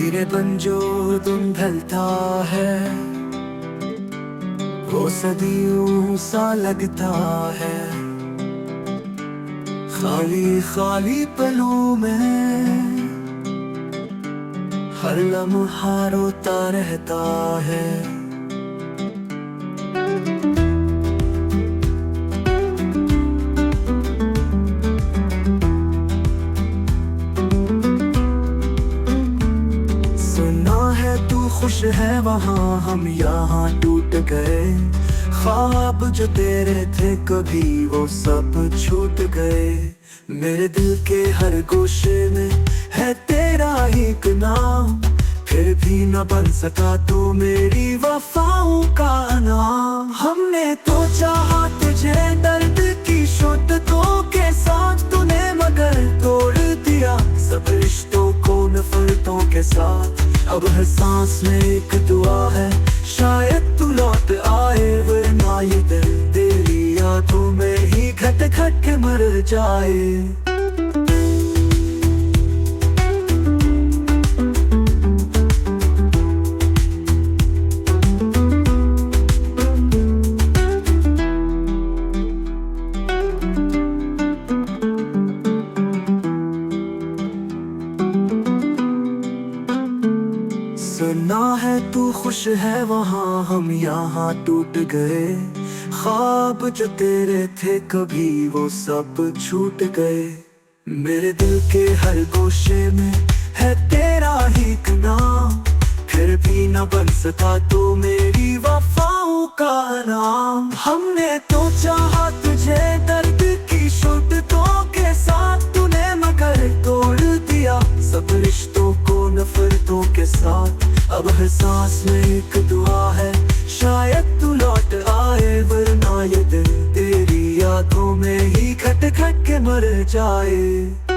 धीरे बन जो तुम ढलता है, वो सदियों सा लगता है। खाली खाली पलों में हर लम्हा रोता रहता है। सुना है तू खुश है वहाँ, हम यहाँ टूट गए। ख्वाब जो तेरे थे कभी वो सब छूट गए। मेरे दिल के हर गोशे में है तेरा एक नाम, फिर भी न बन सका तू मेरी वफाओं का नाम। हमने तो चाहा तुझे दर्द की शुद्धतों के साथ, तूने मगर तोड़ दिया सब रिश्तों को नफरतों के साथ। अब हर सांस में एक दुआ है, शायद तू लौट आए, वरना ये दिल तेरी यादों में ही घट घट के मर जाए। सुना है तू खुश है वहाँ, हम यहाँ टूट गए। ख्वाब जो तेरे थे कभी वो सब छूट गए। मेरे दिल के हर गोशे में है तेरा ही नाम, फिर भी न बन सका तू मेरी वफाओं का नाम। हमने तो चाहा तुझे दर्द की शुद्धतों के साथ, तूने मगर तोड़ दिया सब रिश्तों को नफरतों के साथ। अब हर सांस में एक दुआ है, शायद तू लौट आए, वरना ये दिल तेरी यादों में ही घट घट के मर जाए।